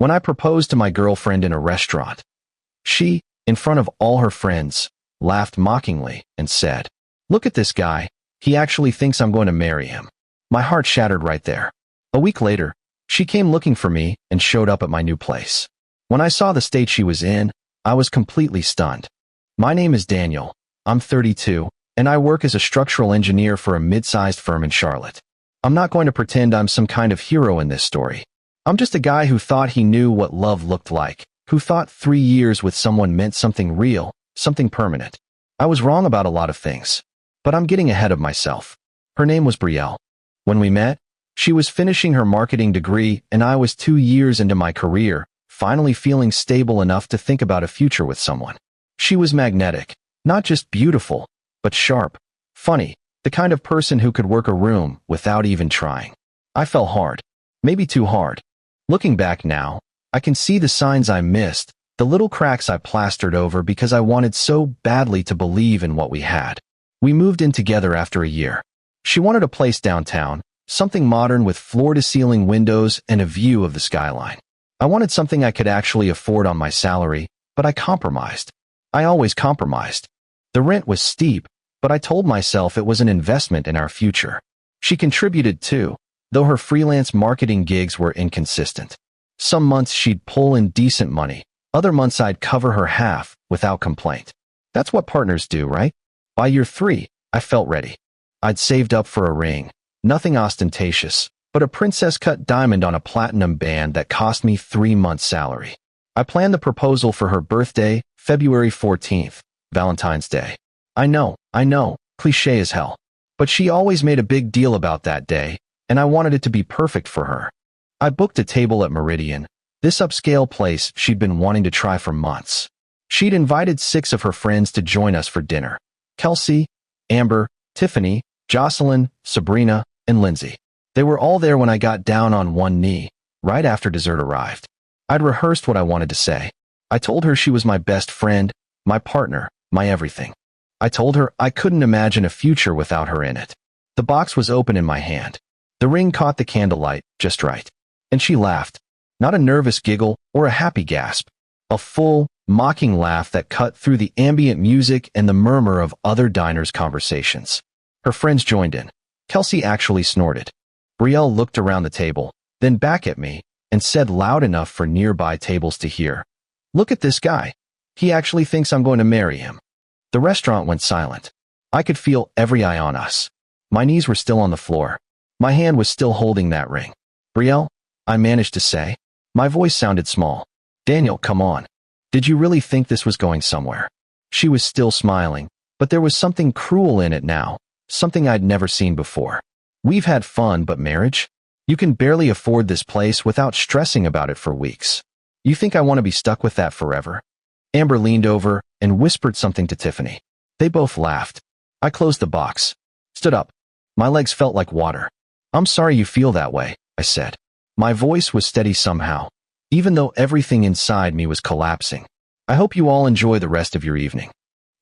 When I proposed to my girlfriend in a restaurant, she, in front of all her friends, laughed mockingly and said, "Look at this guy. He actually thinks I'm going to marry him." My heart shattered right there. A week later, she came looking for me and showed up at my new place. When I saw the state she was in, I was completely stunned. My name is Daniel. I'm 32, and I work as a structural engineer for a mid-sized firm in Charlotte. I'm not going to pretend I'm some kind of hero in this story. I'm just a guy who thought he knew what love looked like, who thought 3 years with someone meant something real, something permanent. I was wrong about a lot of things, but I'm getting ahead of myself. Her name was Brielle. When we met, she was finishing her marketing degree and I was 2 years into my career, finally feeling stable enough to think about a future with someone. She was magnetic, not just beautiful, but sharp, funny, the kind of person who could work a room without even trying. I fell hard, maybe too hard. Looking back now, I can see the signs I missed, the little cracks I plastered over because I wanted so badly to believe in what we had. We moved in together after a year. She wanted a place downtown, something modern with floor-to-ceiling windows and a view of the skyline. I wanted something I could actually afford on my salary, but I compromised. I always compromised. The rent was steep, but I told myself it was an investment in our future. She contributed too, though her freelance marketing gigs were inconsistent. Some months she'd pull in decent money, other months I'd cover her half, without complaint. That's what partners do, right? By year 3, I felt ready. I'd saved up for a ring, nothing ostentatious, but a princess-cut diamond on a platinum band that cost me 3 months' salary. I planned the proposal for her birthday, February 14th, Valentine's Day. I know, cliché as hell. But she always made a big deal about that day, and I wanted it to be perfect for her. I booked a table at Meridian, this upscale place she'd been wanting to try for months. She'd invited 6 of her friends to join us for dinner: Kelsey, Amber, Tiffany, Jocelyn, Sabrina, and Lindsay. They were all there when I got down on one knee, right after dessert arrived. I'd rehearsed what I wanted to say. I told her she was my best friend, my partner, my everything. I told her I couldn't imagine a future without her in it. The box was open in my hand. The ring caught the candlelight just right. And she laughed. Not a nervous giggle or a happy gasp. A full, mocking laugh that cut through the ambient music and the murmur of other diners' conversations. Her friends joined in. Kelsey actually snorted. Brielle looked around the table, then back at me, and said loud enough for nearby tables to hear, "Look at this guy. He actually thinks I'm going to marry him." The restaurant went silent. I could feel every eye on us. My knees were still on the floor. My hand was still holding that ring. "Brielle," I managed to say. My voice sounded small. "Daniel, come on. Did you really think this was going somewhere?" She was still smiling, but there was something cruel in it now, something I'd never seen before. "We've had fun, but marriage? You can barely afford this place without stressing about it for weeks. You think I want to be stuck with that forever?" Amber leaned over and whispered something to Tiffany. They both laughed. I closed the box, stood up. My legs felt like water. "I'm sorry you feel that way," I said. My voice was steady somehow, even though everything inside me was collapsing. "I hope you all enjoy the rest of your evening."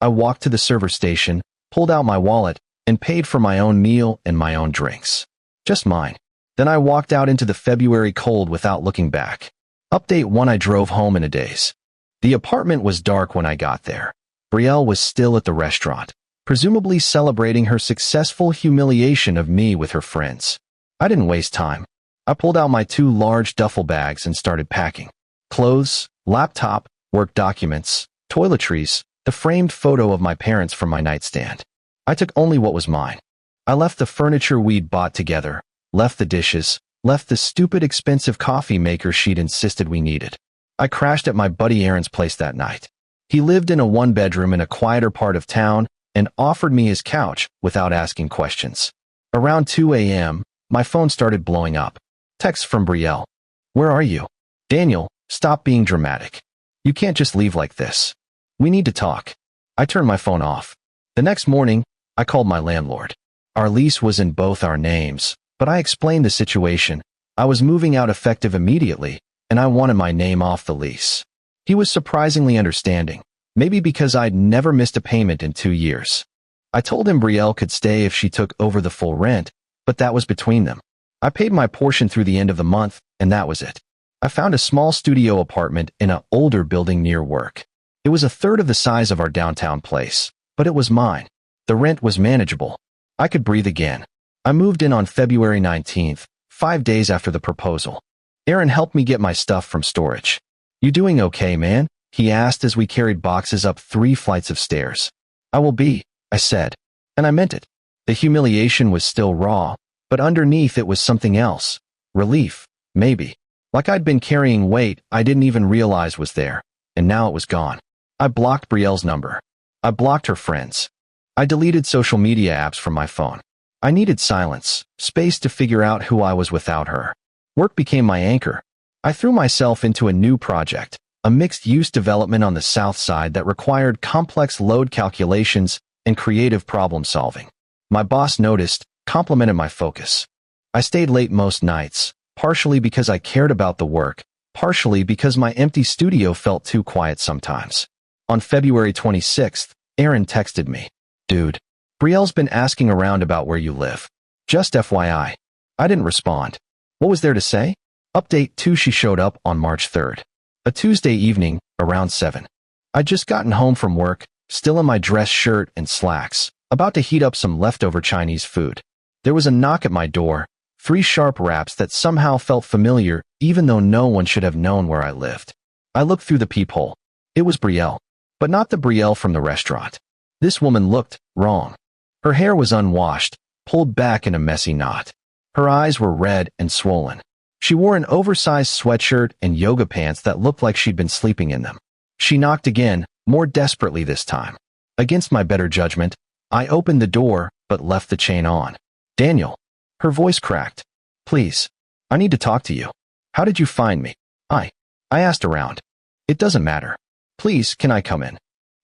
I walked to the server station, pulled out my wallet, and paid for my own meal and my own drinks. Just mine. Then I walked out into the February cold without looking back. Update 1: I drove home in a daze. The apartment was dark when I got there. Brielle was still at the restaurant, presumably celebrating her successful humiliation of me with her friends. I didn't waste time. I pulled out my 2 large duffel bags and started packing. Clothes, laptop, work documents, toiletries, the framed photo of my parents from my nightstand. I took only what was mine. I left the furniture we'd bought together, left the dishes, left the stupid expensive coffee maker she'd insisted we needed. I crashed at my buddy Aaron's place that night. He lived in a 1-bedroom in a quieter part of town and offered me his couch without asking questions. Around 2 a.m., my phone started blowing up. Text from Brielle. "Where are you? Daniel, stop being dramatic. You can't just leave like this. We need to talk." I turned my phone off. The next morning, I called my landlord. Our lease was in both our names, but I explained the situation. I was moving out effective immediately, and I wanted my name off the lease. He was surprisingly understanding, maybe because I'd never missed a payment in 2 years. I told him Brielle could stay if she took over the full rent, but that was between them. I paid my portion through the end of the month, and that was it. I found a small studio apartment in an older building near work. It was a third of the size of our downtown place, but it was mine. The rent was manageable. I could breathe again. I moved in on February 19th, 5 days after the proposal. Aaron helped me get my stuff from storage. "You doing okay, man?" he asked as we carried boxes up 3 flights of stairs. "I will be," I said, and I meant it. The humiliation was still raw, but underneath it was something else. Relief, maybe. Like I'd been carrying weight I didn't even realize was there, and now it was gone. I blocked Brielle's number. I blocked her friends. I deleted social media apps from my phone. I needed silence, space to figure out who I was without her. Work became my anchor. I threw myself into a new project, a mixed-use development on the south side that required complex load calculations and creative problem-solving. My boss noticed, complimented my focus. I stayed late most nights, partially because I cared about the work, partially because my empty studio felt too quiet sometimes. On February 26th, Aaron texted me, "Dude, Brielle's been asking around about where you live. Just FYI." I didn't respond. What was there to say? Update 2: She showed up on March 3rd. A Tuesday evening, around 7. I'd just gotten home from work, still in my dress shirt and slacks, about to heat up some leftover Chinese food. There was a knock at my door, 3 sharp raps that somehow felt familiar even though no one should have known where I lived. I looked through the peephole. It was Brielle, but not the Brielle from the restaurant. This woman looked wrong. Her hair was unwashed, pulled back in a messy knot. Her eyes were red and swollen. She wore an oversized sweatshirt and yoga pants that looked like she'd been sleeping in them. She knocked again, more desperately this time. Against my better judgment, I opened the door, but left the chain on. "Daniel." Her voice cracked. "Please. I need to talk to you. How did you find me?" I asked around. "It doesn't matter. Please, can I come in?"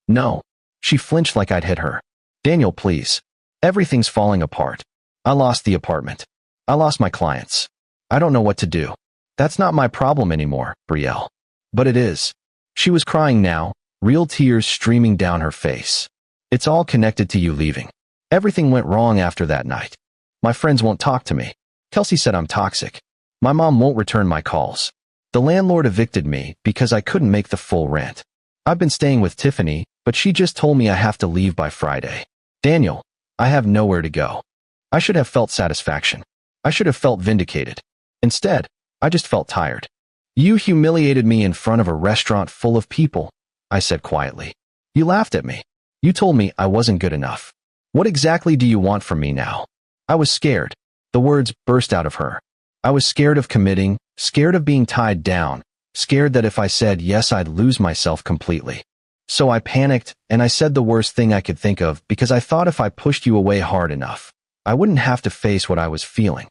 "No." She flinched like I'd hit her. "Daniel, please. Everything's falling apart. I lost the apartment. I lost my clients. I don't know what to do. That's not my problem anymore, Brielle." "But it is." She was crying now, real tears streaming down her face. "It's all connected to you leaving. Everything went wrong after that night. My friends won't talk to me. Kelsey said I'm toxic. My mom won't return my calls. The landlord evicted me because I couldn't make the full rent. I've been staying with Tiffany, but she just told me I have to leave by Friday. Daniel, I have nowhere to go. I should have felt satisfaction. I should have felt vindicated. Instead, I just felt tired. You humiliated me in front of a restaurant full of people," I said quietly. "You laughed at me. You told me I wasn't good enough. What exactly do you want from me now?" I was scared. The words burst out of her. I was scared of committing, scared of being tied down, scared that if I said yes I'd lose myself completely. So I panicked, and I said the worst thing I could think of because I thought if I pushed you away hard enough, I wouldn't have to face what I was feeling.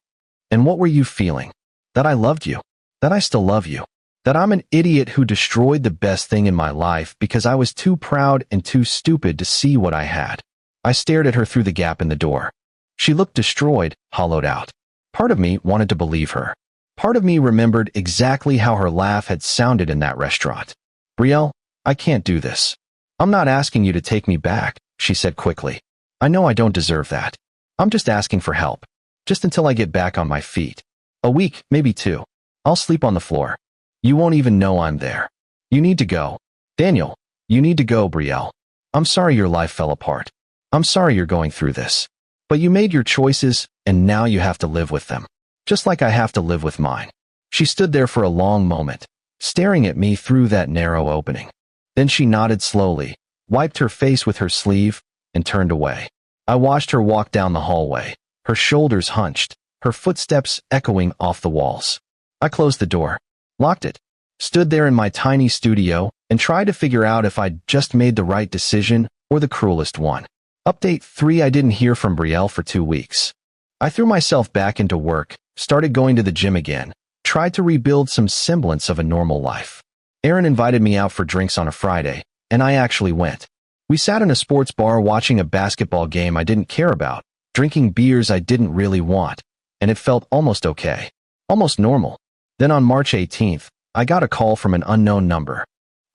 And what were you feeling? That I loved you. That I still love you. That I'm an idiot who destroyed the best thing in my life because I was too proud and too stupid to see what I had. I stared at her through the gap in the door. She looked destroyed, hollowed out. Part of me wanted to believe her. Part of me remembered exactly how her laugh had sounded in that restaurant. "Brielle, I can't do this. I'm not asking you to take me back," she said quickly. "I know I don't deserve that. I'm just asking for help. Just until I get back on my feet. A week, maybe 2. I'll sleep on the floor. You won't even know I'm there. You need to go. Daniel, you need to go, Brielle. I'm sorry your life fell apart. I'm sorry you're going through this. But you made your choices, and now you have to live with them. Just like I have to live with mine." She stood there for a long moment, staring at me through that narrow opening. Then she nodded slowly, wiped her face with her sleeve, and turned away. I watched her walk down the hallway, her shoulders hunched, her footsteps echoing off the walls. I closed the door, locked it, stood there in my tiny studio, and tried to figure out if I'd just made the right decision or the cruelest one. Update 3: I didn't hear from Brielle for 2 weeks. I threw myself back into work, started going to the gym again, tried to rebuild some semblance of a normal life. Aaron invited me out for drinks on a Friday, and I actually went. We sat in a sports bar watching a basketball game I didn't care about, drinking beers I didn't really want, and it felt almost okay, almost normal. Then on March 18th, I got a call from an unknown number.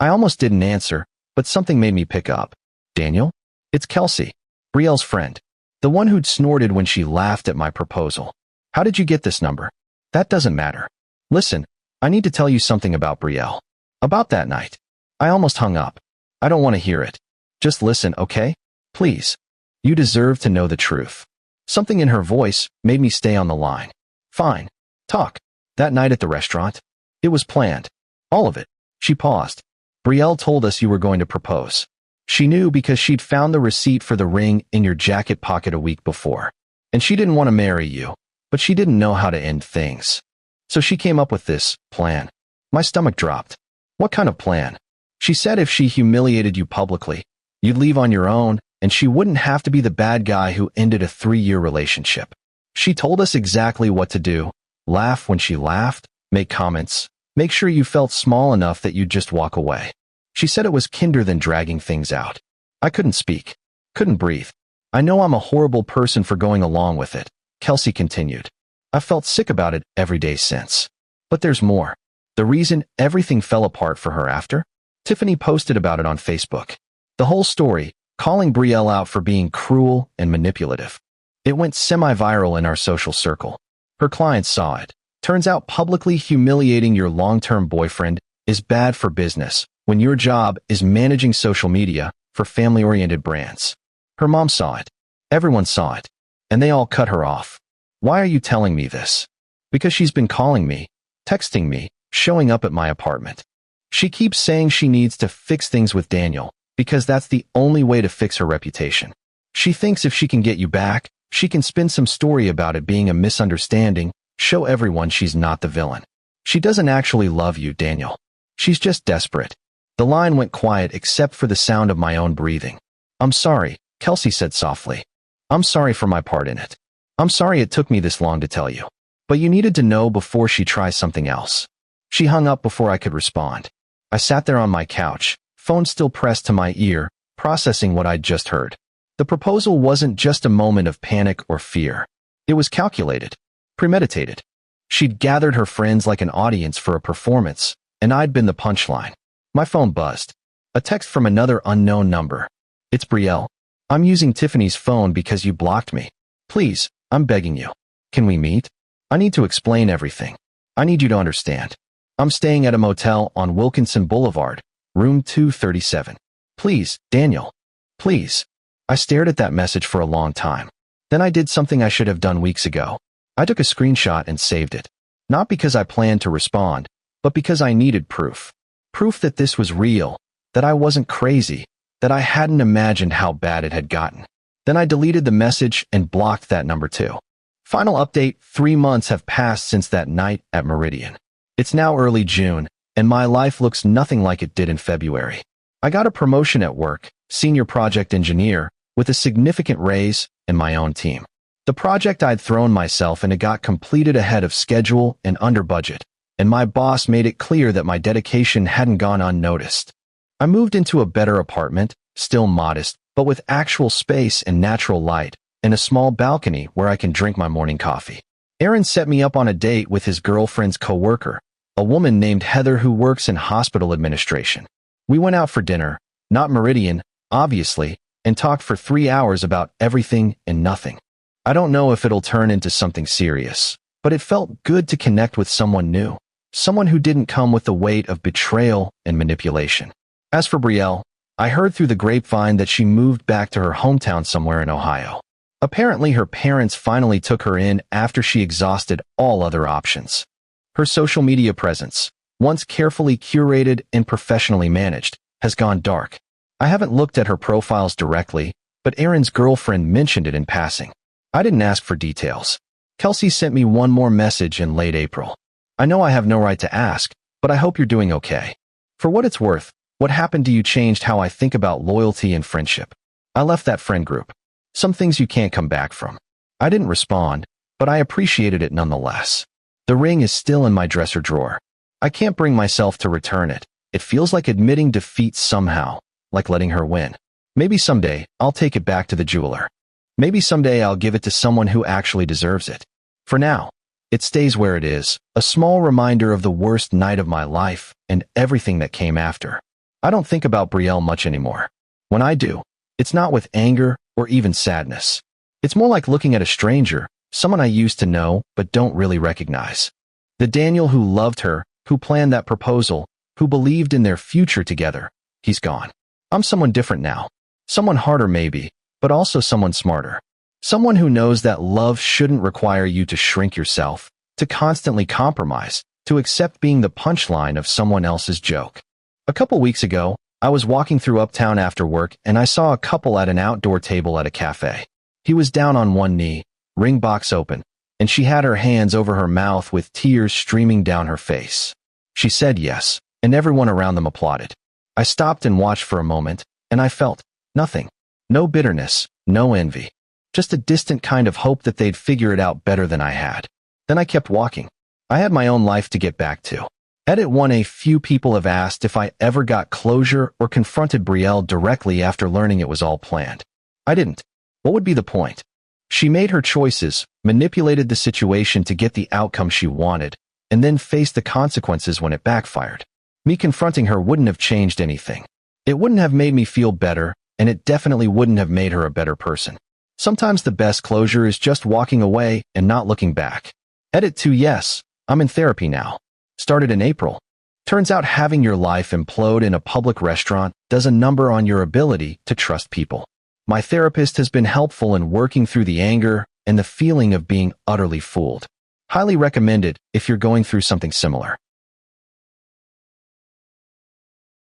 I almost didn't answer, but something made me pick up. "Daniel? It's Kelsey, Brielle's friend. The one who'd snorted when she laughed at my proposal. How did you get this number?" "That doesn't matter. Listen, I need to tell you something about Betrayal. About that night. I almost hung up. I don't want to hear it. Just listen, okay? Please. You deserve to know the truth. Something in her voice made me stay on the line. Fine. Talk. That night at the restaurant. It was planned. All of it. She paused. Betrayal told us you were going to propose. She knew because she'd found the receipt for the ring in your jacket pocket a week before. And she didn't want to marry you, but she didn't know how to end things. So she came up with this plan. My stomach dropped. What kind of plan? She said if she humiliated you publicly, you'd leave on your own, and she wouldn't have to be the bad guy who ended a 3-year relationship. She told us exactly what to do. Laugh when she laughed, make comments, make sure you felt small enough that you'd just walk away. She said it was kinder than dragging things out. I couldn't speak. Couldn't breathe. I know I'm a horrible person for going along with it, Qley continued. I've felt sick about it every day since. But there's more. The reason everything fell apart for her after? Tiffany posted about it on Facebook. The whole story, calling Betrayal out for being cruel and manipulative. It went semi-viral in our social circle. Her clients saw it. Turns out publicly humiliating your long-term boyfriend is bad for business when your job is managing social media for family-oriented brands. Her mom saw it. Everyone saw it. And they all cut her off. Why are you telling me this? Because she's been calling me, texting me, showing up at my apartment. She keeps saying she needs to fix things with Daniel because that's the only way to fix her reputation. She thinks if she can get you back, she can spin some story about it being a misunderstanding, show everyone she's not the villain. She doesn't actually love you, Daniel. She's just desperate. The line went quiet except for the sound of my own breathing. I'm sorry, Qley said softly. I'm sorry for my part in it. I'm sorry it took me this long to tell you. But you needed to know before she tries something else. She hung up before I could respond. I sat there on my couch, phone still pressed to my ear, processing what I'd just heard. The proposal wasn't just a moment of panic or fear. It was calculated, premeditated. She'd gathered her friends like an audience for a performance, and I'd been the punchline. My phone buzzed. A text from another unknown number. It's Betrayal. I'm using Tiffany's phone because you blocked me. Please, I'm begging you. Can we meet? I need to explain everything. I need you to understand. I'm staying at a motel on Wilkinson Boulevard, room 237. Please, Daniel. Please. I stared at that message for a long time. Then I did something I should have done weeks ago. I took a screenshot and saved it. Not because I planned to respond, but because I needed proof. Proof that this was real, that I wasn't crazy, that I hadn't imagined how bad it had gotten. Then I deleted the message and blocked that number too. Final update, 3 months have passed since that night at Meridian. It's now early June, and my life looks nothing like it did in February. I got a promotion at work, senior project engineer, with a significant raise and my own team. The project I'd thrown myself into got completed ahead of schedule and under budget, and my boss made it clear that my dedication hadn't gone unnoticed. I moved into a better apartment, still modest, but with actual space and natural light, and a small balcony where I can drink my morning coffee. Aaron set me up on a date with his girlfriend's coworker, a woman named Heather who works in hospital administration. We went out for dinner, not Meridian, obviously, and talked for 3 hours about everything and nothing. I don't know if it'll turn into something serious, but it felt good to connect with someone new, someone who didn't come with the weight of betrayal and manipulation. As for Betrayal, I heard through the grapevine that she moved back to her hometown somewhere in Ohio. Apparently her parents finally took her in after she exhausted all other options. Her social media presence, once carefully curated and professionally managed, has gone dark. I haven't looked at her profiles directly, but Aaron's girlfriend mentioned it in passing. I didn't ask for details. Qley sent me one more message in late April. I know I have no right to ask, but I hope you're doing okay. For what it's worth, what happened to you changed how I think about loyalty and friendship. I left that friend group. Some things you can't come back from. I didn't respond, but I appreciated it nonetheless. The ring is still in my dresser drawer. I can't bring myself to return it. It feels like admitting defeat somehow, like letting her win. Maybe someday I'll take it back to the jeweler. Maybe someday I'll give it to someone who actually deserves it. For now, it stays where it is, a small reminder of the worst night of my life and everything that came after. I don't think about Betrayal much anymore. When I do, it's not with anger or even sadness. It's more like looking at a stranger, someone I used to know but don't really recognize. The Daniel who loved her, who planned that proposal, who believed in their future together. He's gone. I'm someone different now. Someone harder maybe, but also someone smarter. Someone who knows that love shouldn't require you to shrink yourself, to constantly compromise, to accept being the punchline of someone else's joke. A couple weeks ago, I was walking through Uptown after work and I saw a couple at an outdoor table at a cafe. He was down on one knee, ring box open, and she had her hands over her mouth with tears streaming down her face. She said yes, and everyone around them applauded. I stopped and watched for a moment, and I felt nothing. No bitterness, no envy. Just a distant kind of hope that they'd figure it out better than I had. Then I kept walking. I had my own life to get back to. Edit 1. A few people have asked if I ever got closure or confronted Betrayal directly after learning it was all planned. I didn't. What would be the point? She made her choices, manipulated the situation to get the outcome she wanted, and then faced the consequences when it backfired. Me confronting her wouldn't have changed anything. It wouldn't have made me feel better, and it definitely wouldn't have made her a better person. Sometimes the best closure is just walking away and not looking back. Edit 2. Yes, I'm in therapy now. Started in April. Turns out having your life implode in a public restaurant does a number on your ability to trust people. My therapist has been helpful in working through the anger and the feeling of being utterly fooled. Highly recommended if you're going through something similar.